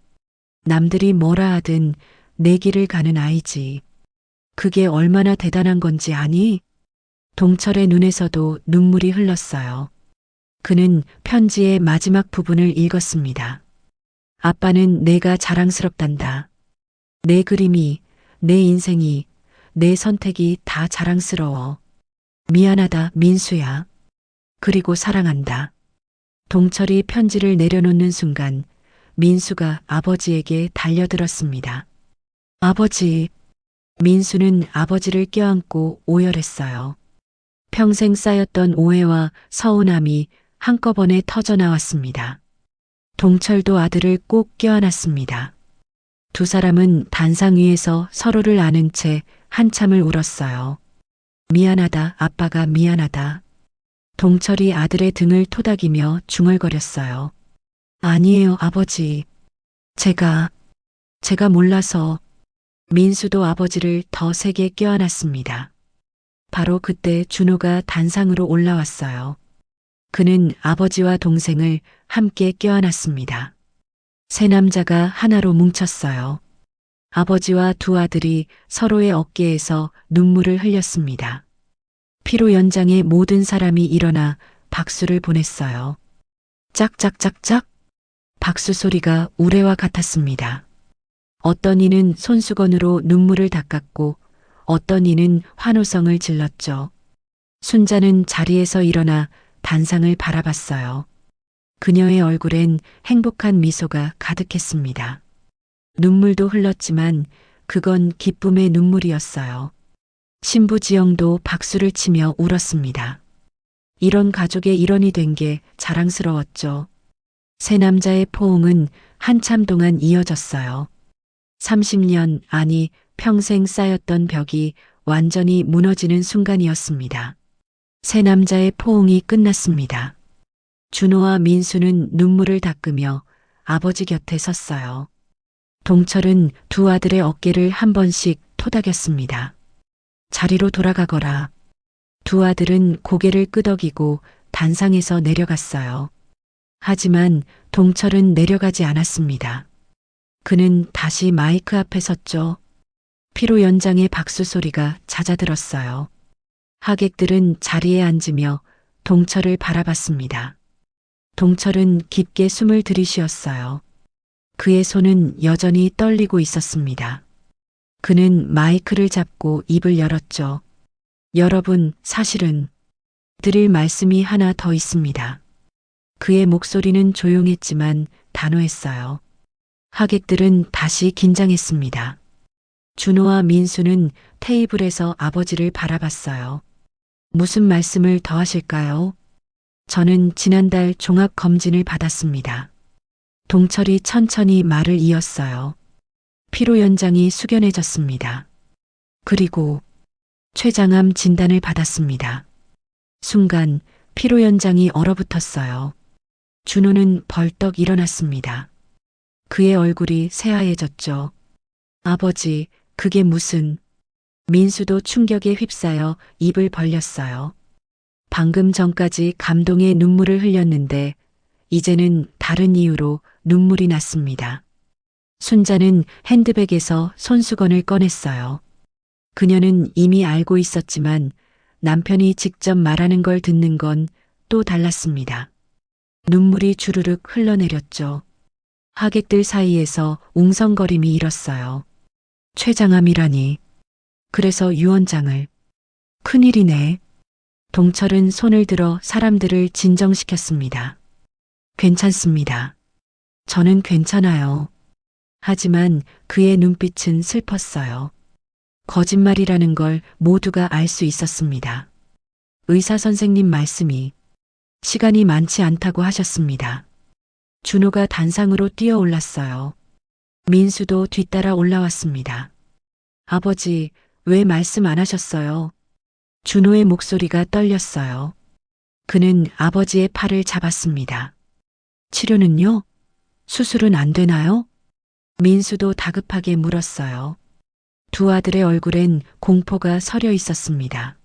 남들이 뭐라 하든 내 길을 가는 아이지. 그게 얼마나 대단한 건지 아니? 동철의 눈에서도 눈물이 흘렀어요. 그는 편지의 마지막 부분을 읽었습니다. 아빠는 내가 자랑스럽단다. 내 그림이, 내 인생이, 내 선택이 다 자랑스러워. 미안하다, 민수야. 그리고 사랑한다. 동철이 편지를 내려놓는 순간 민수가 아버지에게 달려들었습니다. 아버지. 민수는 아버지를 껴안고 오열했어요. 평생 쌓였던 오해와 서운함이 한꺼번에 터져 나왔습니다. 동철도 아들을 꼭 껴안았습니다. 두 사람은 단상 위에서 서로를 안은 채 한참을 울었어요. 미안하다, 아빠가 미안하다. 동철이 아들의 등을 토닥이며 중얼거렸어요. 아니에요, 아버지. 제가 몰라서. 민수도 아버지를 더 세게 껴안았습니다. 바로 그때 준호가 단상으로 올라왔어요. 그는 아버지와 동생을 함께 껴안았습니다. 세 남자가 하나로 뭉쳤어요. 아버지와 두 아들이 서로의 어깨에서 눈물을 흘렸습니다. 피로 연장의 모든 사람이 일어나 박수를 보냈어요. 짝짝짝짝 박수 소리가 우레와 같았습니다. 어떤 이는 손수건으로 눈물을 닦았고 어떤 이는 환호성을 질렀죠. 순자는 자리에서 일어나 단상을 바라봤어요. 그녀의 얼굴엔 행복한 미소가 가득했습니다. 눈물도 흘렀지만 그건 기쁨의 눈물이었어요. 신부 지영도 박수를 치며 울었습니다. 이런 가족의 일원이 된 게 자랑스러웠죠. 세 남자의 포옹은 한참 동안 이어졌어요. 30년, 아니 평생 쌓였던 벽이 완전히 무너지는 순간이었습니다. 세 남자의 포옹이 끝났습니다. 준호와 민수는 눈물을 닦으며 아버지 곁에 섰어요. 동철은 두 아들의 어깨를 한 번씩 토닥였습니다. 자리로 돌아가거라. 두 아들은 고개를 끄덕이고 단상에서 내려갔어요. 하지만 동철은 내려가지 않았습니다. 그는 다시 마이크 앞에 섰죠. 피로 연장의 박수 소리가 잦아들었어요. 하객들은 자리에 앉으며 동철을 바라봤습니다. 동철은 깊게 숨을 들이쉬었어요. 그의 손은 여전히 떨리고 있었습니다. 그는 마이크를 잡고 입을 열었죠. 여러분, 사실은 드릴 말씀이 하나 더 있습니다. 그의 목소리는 조용했지만 단호했어요. 하객들은 다시 긴장했습니다. 준호와 민수는 테이블에서 아버지를 바라봤어요. 무슨 말씀을 더 하실까요? 저는 지난달 종합검진을 받았습니다. 동철이 천천히 말을 이었어요. 피로 연장이 숙연해졌습니다. 그리고 췌장암 진단을 받았습니다. 순간 피로 연장이 얼어붙었어요. 준호는 벌떡 일어났습니다. 그의 얼굴이 새하얘졌죠. 아버지, 그게 무슨... 민수도 충격에 휩싸여 입을 벌렸어요. 방금 전까지 감동의 눈물을 흘렸는데 이제는 다른 이유로 눈물이 났습니다. 순자는 핸드백에서 손수건을 꺼냈어요. 그녀는 이미 알고 있었지만 남편이 직접 말하는 걸 듣는 건 또 달랐습니다. 눈물이 주르륵 흘러내렸죠. 하객들 사이에서 웅성거림이 일었어요. 췌장암이라니. 그래서 유언장을. 큰일이네. 동철은 손을 들어 사람들을 진정시켰습니다. 괜찮습니다. 저는 괜찮아요. 하지만 그의 눈빛은 슬펐어요. 거짓말이라는 걸 모두가 알 수 있었습니다. 의사 선생님 말씀이 시간이 많지 않다고 하셨습니다. 준호가 단상으로 뛰어올랐어요. 민수도 뒤따라 올라왔습니다. 아버지, 왜 말씀 안 하셨어요? 준호의 목소리가 떨렸어요. 그는 아버지의 팔을 잡았습니다. 치료는요? 수술은 안 되나요? 민수도 다급하게 물었어요. 두 아들의 얼굴엔 공포가 서려 있었습니다.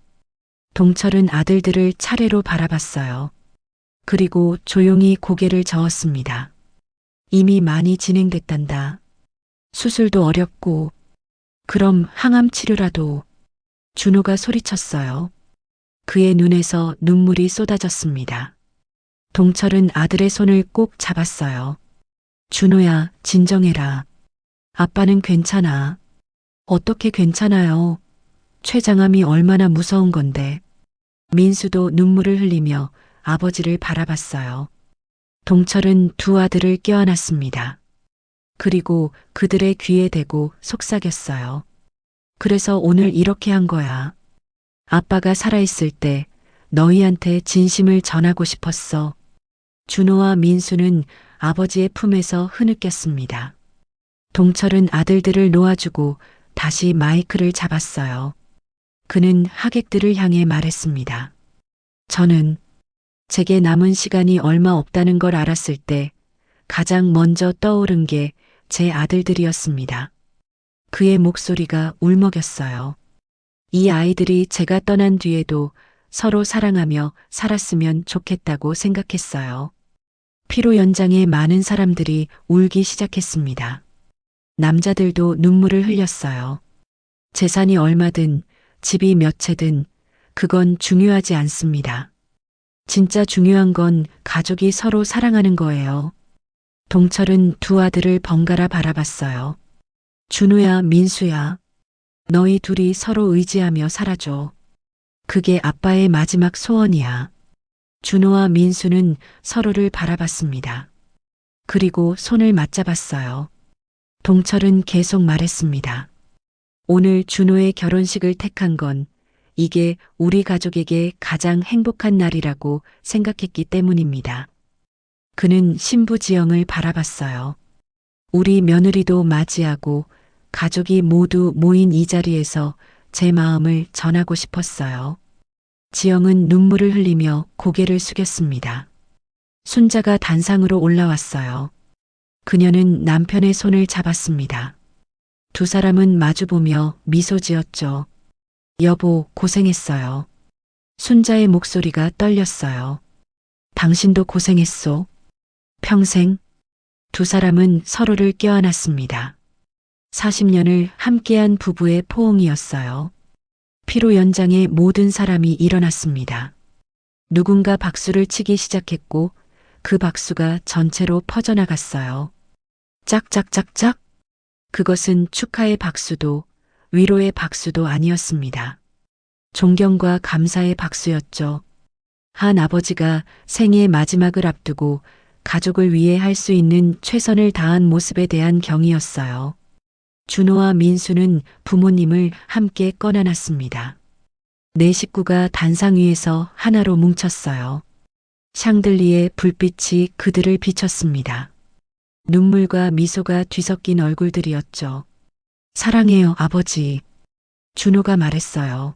동철은 아들들을 차례로 바라봤어요. 그리고 조용히 고개를 저었습니다. 이미 많이 진행됐단다. 수술도 어렵고, 그럼 항암 치료라도. 준호가 소리쳤어요. 그의 눈에서 눈물이 쏟아졌습니다. 동철은 아들의 손을 꼭 잡았어요. 준호야, 진정해라. 아빠는 괜찮아. 어떻게 괜찮아요? 췌장암이 얼마나 무서운 건데. 민수도 눈물을 흘리며 아버지를 바라봤어요. 동철은 두 아들을 껴안았습니다. 그리고 그들의 귀에 대고 속삭였어요. 그래서 오늘 이렇게 한 거야. 아빠가 살아있을 때 너희한테 진심을 전하고 싶었어. 준호와 민수는 아버지의 품에서 흐느꼈습니다. 동철은 아들들을 놓아주고 다시 마이크를 잡았어요. 그는 하객들을 향해 말했습니다. 저는 제게 남은 시간이 얼마 없다는 걸 알았을 때 가장 먼저 떠오른 게 제 아들들이었습니다. 그의 목소리가 울먹였어요. 이 아이들이 제가 떠난 뒤에도 서로 사랑하며 살았으면 좋겠다고 생각했어요. 피로 연장에 많은 사람들이 울기 시작했습니다. 남자들도 눈물을 흘렸어요. 재산이 얼마든, 집이 몇 채든, 그건 중요하지 않습니다. 진짜 중요한 건 가족이 서로 사랑하는 거예요. 동철은 두 아들을 번갈아 바라봤어요. 준호야, 민수야. 너희 둘이 서로 의지하며 살아줘. 그게 아빠의 마지막 소원이야. 준호와 민수는 서로를 바라봤습니다. 그리고 손을 맞잡았어요. 동철은 계속 말했습니다. 오늘 준호의 결혼식을 택한 건 이게 우리 가족에게 가장 행복한 날이라고 생각했기 때문입니다. 그는 신부 지영을 바라봤어요. 우리 며느리도 맞이하고 가족이 모두 모인 이 자리에서 제 마음을 전하고 싶었어요. 지영은 눈물을 흘리며 고개를 숙였습니다. 순자가 단상으로 올라왔어요. 그녀는 남편의 손을 잡았습니다. 두 사람은 마주보며 미소 지었죠. 여보, 고생했어요. 순자의 목소리가 떨렸어요. 당신도 고생했소. 평생. 두 사람은 서로를 껴안았습니다. 40년을 함께한 부부의 포옹이었어요. 피로 연장에 모든 사람이 일어났습니다. 누군가 박수를 치기 시작했고 그 박수가 전체로 퍼져나갔어요. 짝짝짝짝. 그것은 축하의 박수도 위로의 박수도 아니었습니다. 존경과 감사의 박수였죠. 한 아버지가 생의 마지막을 앞두고 가족을 위해 할 수 있는 최선을 다한 모습에 대한 경의였어요. 준호와 민수는 부모님을 함께 꺼내놨습니다. 네 식구가 단상 위에서 하나로 뭉쳤어요. 샹들리의 불빛이 그들을 비췄습니다. 눈물과 미소가 뒤섞인 얼굴들이었죠. 사랑해요, 아버지. 준호가 말했어요.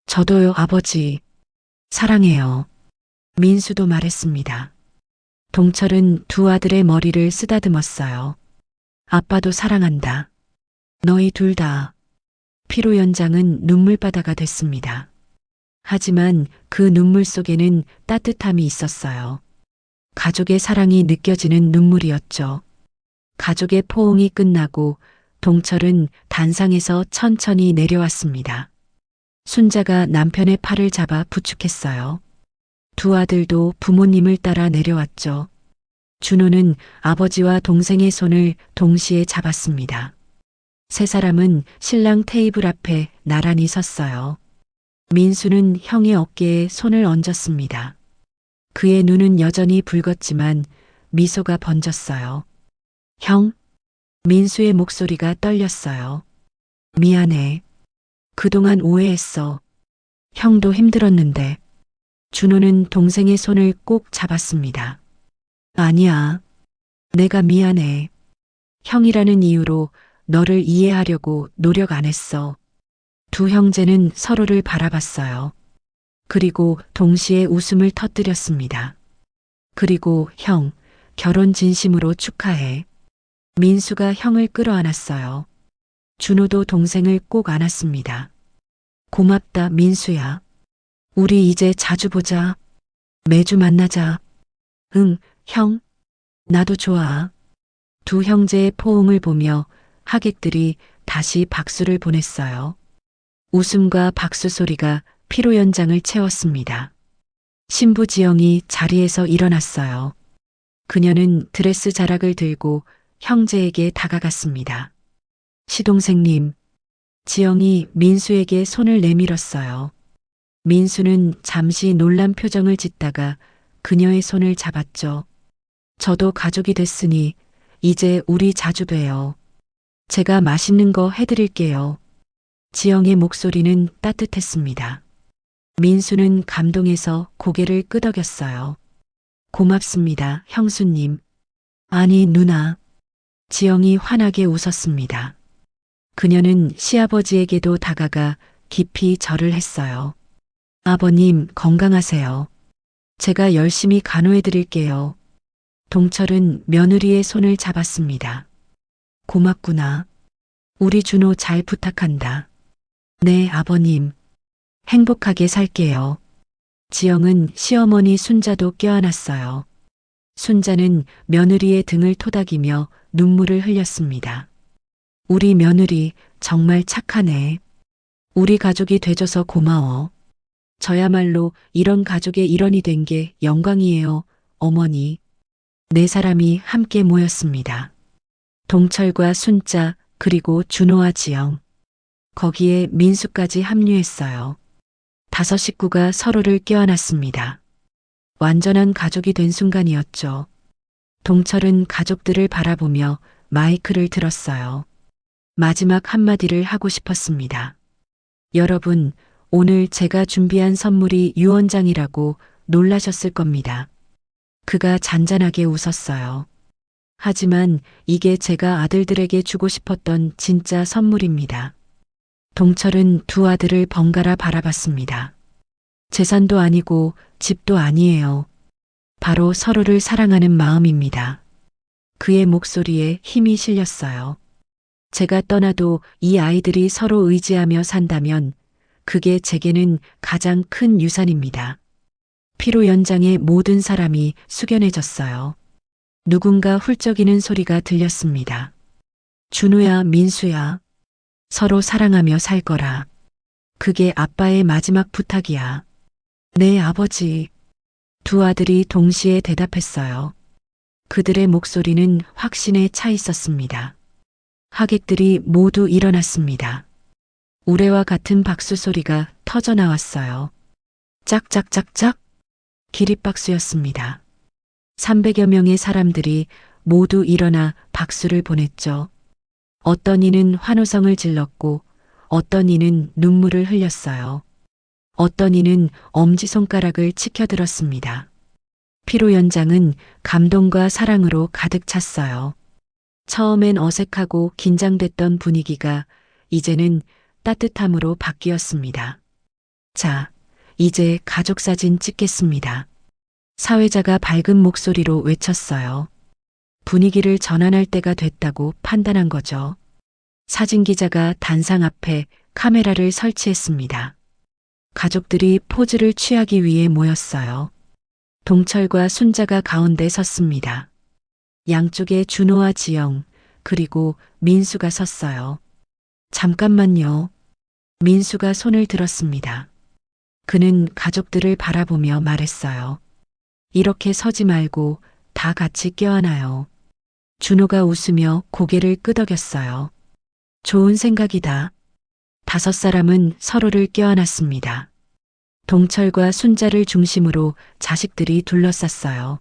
저도요, 아버지. 사랑해요. 민수도 말했습니다. 동철은 두 아들의 머리를 쓰다듬었어요. 아빠도 사랑한다. 너희 둘 다. 피로 연장은 눈물바다가 됐습니다. 하지만 그 눈물 속에는 따뜻함이 있었어요. 가족의 사랑이 느껴지는 눈물이었죠. 가족의 포옹이 끝나고 동철은 단상에서 천천히 내려왔습니다. 순자가 남편의 팔을 잡아 부축했어요. 두 아들도 부모님을 따라 내려왔죠. 준호는 아버지와 동생의 손을 동시에 잡았습니다. 세 사람은 신랑 테이블 앞에 나란히 섰어요. 민수는 형의 어깨에 손을 얹었습니다. 그의 눈은 여전히 붉었지만 미소가 번졌어요. 형? 민수의 목소리가 떨렸어요. 미안해. 그동안 오해했어. 형도 힘들었는데. 준호는 동생의 손을 꼭 잡았습니다. 아니야. 내가 미안해. 형이라는 이유로 너를 이해하려고 노력 안 했어. 두 형제는 서로를 바라봤어요. 그리고 동시에 웃음을 터뜨렸습니다. 그리고 형, 결혼 진심으로 축하해. 민수가 형을 끌어안았어요. 준호도 동생을 꼭 안았습니다. 고맙다, 민수야. 우리 이제 자주 보자. 매주 만나자. 응, 형. 나도 좋아. 두 형제의 포옹을 보며 하객들이 다시 박수를 보냈어요. 웃음과 박수 소리가 피로 연장을 채웠습니다. 신부 지영이 자리에서 일어났어요. 그녀는 드레스 자락을 들고 형제에게 다가갔습니다. 시동생님, 지영이 민수에게 손을 내밀었어요. 민수는 잠시 놀란 표정을 짓다가 그녀의 손을 잡았죠. 저도 가족이 됐으니 이제 우리 자주 봬요. 제가 맛있는 거 해드릴게요. 지영의 목소리는 따뜻했습니다. 민수는 감동해서 고개를 끄덕였어요. 고맙습니다, 형수님. 아니, 누나. 지영이 환하게 웃었습니다. 그녀는 시아버지에게도 다가가 깊이 절을 했어요. 아버님, 건강하세요. 제가 열심히 간호해 드릴게요. 동철은 며느리의 손을 잡았습니다. 고맙구나. 우리 준호 잘 부탁한다. 네, 아버님. 행복하게 살게요. 지영은 시어머니 순자도 껴안았어요. 순자는 며느리의 등을 토닥이며 눈물을 흘렸습니다. 우리 며느리 정말 착하네. 우리 가족이 돼줘서 고마워. 저야말로 이런 가족의 일원이 된 게 영광이에요, 어머니. 네 사람이 함께 모였습니다. 동철과 순자, 그리고 준호와 지영. 거기에 민수까지 합류했어요. 5 식구가 서로를 껴안았습니다. 완전한 가족이 된 순간이었죠. 동철은 가족들을 바라보며 마이크를 들었어요. 마지막 한마디를 하고 싶었습니다. 여러분, 오늘 제가 준비한 선물이 유언장이라고 놀라셨을 겁니다. 그가 잔잔하게 웃었어요. 하지만 이게 제가 아들들에게 주고 싶었던 진짜 선물입니다. 동철은 두 아들을 번갈아 바라봤습니다. 재산도 아니고 집도 아니에요. 바로 서로를 사랑하는 마음입니다. 그의 목소리에 힘이 실렸어요. 제가 떠나도 이 아이들이 서로 의지하며 산다면 그게 제게는 가장 큰 유산입니다. 피로 연장의 모든 사람이 숙연해졌어요. 누군가 훌쩍이는 소리가 들렸습니다. 준우야, 민수야. 서로 사랑하며 살 거라. 그게 아빠의 마지막 부탁이야. 네, 아버지. 두 아들이 동시에 대답했어요. 그들의 목소리는 확신에 차 있었습니다. 하객들이 모두 일어났습니다. 우레와 같은 박수 소리가 터져 나왔어요. 짝짝짝짝. 기립박수였습니다. 300여 명의 사람들이 모두 일어나 박수를 보냈죠. 어떤 이는 환호성을 질렀고 어떤 이는 눈물을 흘렸어요. 어떤 이는 엄지손가락을 치켜들었습니다. 피로 연장은 감동과 사랑으로 가득 찼어요. 처음엔 어색하고 긴장됐던 분위기가 이제는 따뜻함으로 바뀌었습니다. 자, 이제 가족사진 찍겠습니다. 사회자가 밝은 목소리로 외쳤어요. 분위기를 전환할 때가 됐다고 판단한 거죠. 사진기자가 단상 앞에 카메라를 설치했습니다. 가족들이 포즈를 취하기 위해 모였어요. 동철과 순자가 가운데 섰습니다. 양쪽에 준호와 지영, 그리고 민수가 섰어요. 잠깐만요. 민수가 손을 들었습니다. 그는 가족들을 바라보며 말했어요. 이렇게 서지 말고 다 같이 껴안아요. 준호가 웃으며 고개를 끄덕였어요. 좋은 생각이다. 5 사람은 서로를 껴안았습니다. 동철과 순자를 중심으로 자식들이 둘러쌌어요.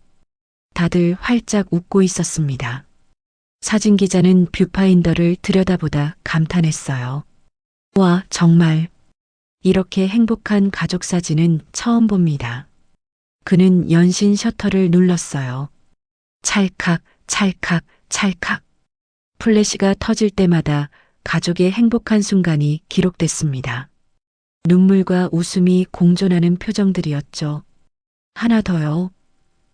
다들 활짝 웃고 있었습니다. 사진기자는 뷰파인더를 들여다보다 감탄했어요. 와, 정말 이렇게 행복한 가족 사진은 처음 봅니다. 그는 연신 셔터를 눌렀어요. 찰칵, 찰칵, 찰칵. 플래시가 터질 때마다 가족의 행복한 순간이 기록됐습니다. 눈물과 웃음이 공존하는 표정들이었죠. 하나 더요.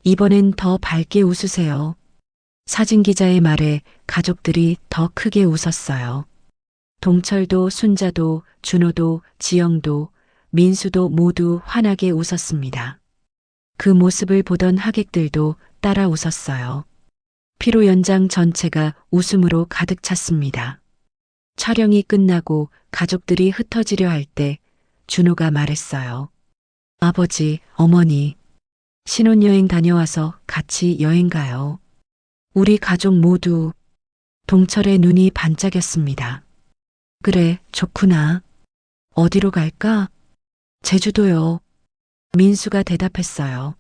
이번엔 더 밝게 웃으세요. 사진기자의 말에 가족들이 더 크게 웃었어요. 동철도 순자도 준호도 지영도 민수도 모두 환하게 웃었습니다. 그 모습을 보던 하객들도 따라 웃었어요. 피로 연장 전체가 웃음으로 가득 찼습니다. 촬영이 끝나고 가족들이 흩어지려 할 때 준호가 말했어요. 아버지, 어머니, 신혼여행 다녀와서 같이 여행 가요. 우리 가족 모두. 동철의 눈이 반짝였습니다. 그래, 좋구나. 어디로 갈까? 제주도요. 민수가 대답했어요.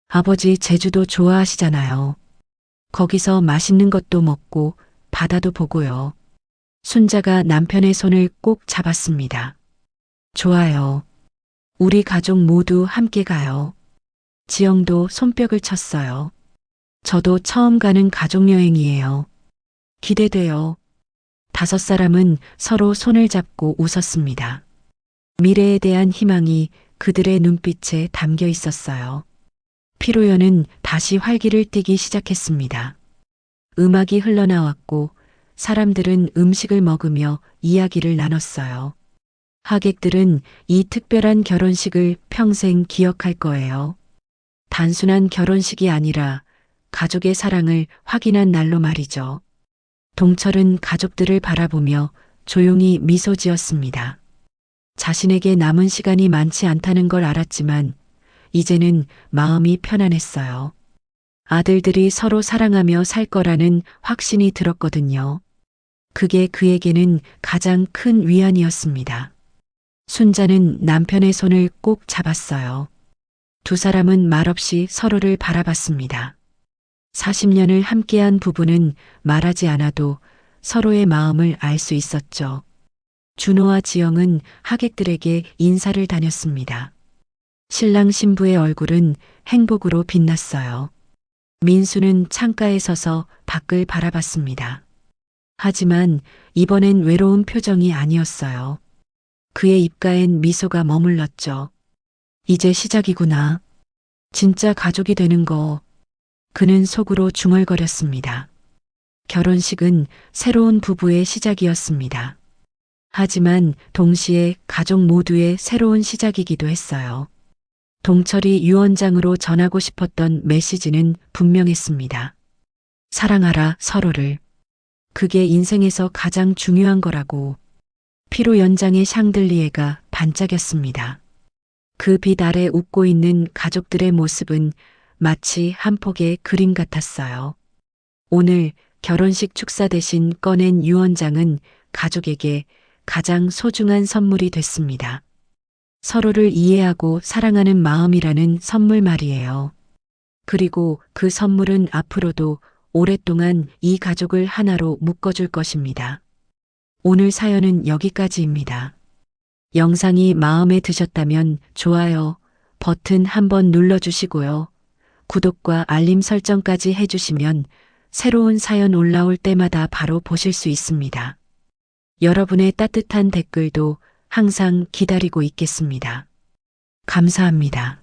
아버지 제주도 좋아하시잖아요. 거기서 맛있는 것도 먹고 바다도 보고요. 순자가 남편의 손을 꼭 잡았습니다. 좋아요. 우리 가족 모두 함께 가요. 지영도 손뼉을 쳤어요. 저도 처음 가는 가족여행이에요. 기대돼요. 5 사람은 서로 손을 잡고 웃었습니다. 미래에 대한 희망이 그들의 눈빛에 담겨 있었어요. 피로연은 다시 활기를 띠기 시작했습니다. 음악이 흘러나왔고 사람들은 음식을 먹으며 이야기를 나눴어요. 하객들은 이 특별한 결혼식을 평생 기억할 거예요. 단순한 결혼식이 아니라 가족의 사랑을 확인한 날로 말이죠. 동철은 가족들을 바라보며 조용히 미소 지었습니다. 자신에게 남은 시간이 많지 않다는 걸 알았지만 이제는 마음이 편안했어요. 아들들이 서로 사랑하며 살 거라는 확신이 들었거든요. 그게 그에게는 가장 큰 위안이었습니다. 순자는 남편의 손을 꼭 잡았어요. 두 사람은 말없이 서로를 바라봤습니다. 40년을 함께한 부부는 말하지 않아도 서로의 마음을 알 수 있었죠. 준호와 지영은 하객들에게 인사를 다녔습니다. 신랑 신부의 얼굴은 행복으로 빛났어요. 민수는 창가에 서서 밖을 바라봤습니다. 하지만 이번엔 외로운 표정이 아니었어요. 그의 입가엔 미소가 머물렀죠. 이제 시작이구나. 진짜 가족이 되는 거. 그는 속으로 중얼거렸습니다. 결혼식은 새로운 부부의 시작이었습니다. 하지만 동시에 가족 모두의 새로운 시작이기도 했어요. 동철이 유언장으로 전하고 싶었던 메시지는 분명했습니다. 사랑하라 서로를. 그게 인생에서 가장 중요한 거라고. 피로 연장의 샹들리에가 반짝였습니다. 그 빛 아래 웃고 있는 가족들의 모습은 마치 한 폭의 그림 같았어요. 오늘 결혼식 축사 대신 꺼낸 유언장은 가족에게 가장 소중한 선물이 됐습니다. 서로를 이해하고 사랑하는 마음이라는 선물 말이에요. 그리고 그 선물은 앞으로도 오랫동안 이 가족을 하나로 묶어줄 것입니다. 오늘 사연은 여기까지입니다. 영상이 마음에 드셨다면 좋아요 버튼 한번 눌러주시고요. 구독과 알림 설정까지 해주시면 새로운 사연 올라올 때마다 바로 보실 수 있습니다. 여러분의 따뜻한 댓글도 항상 기다리고 있겠습니다. 감사합니다.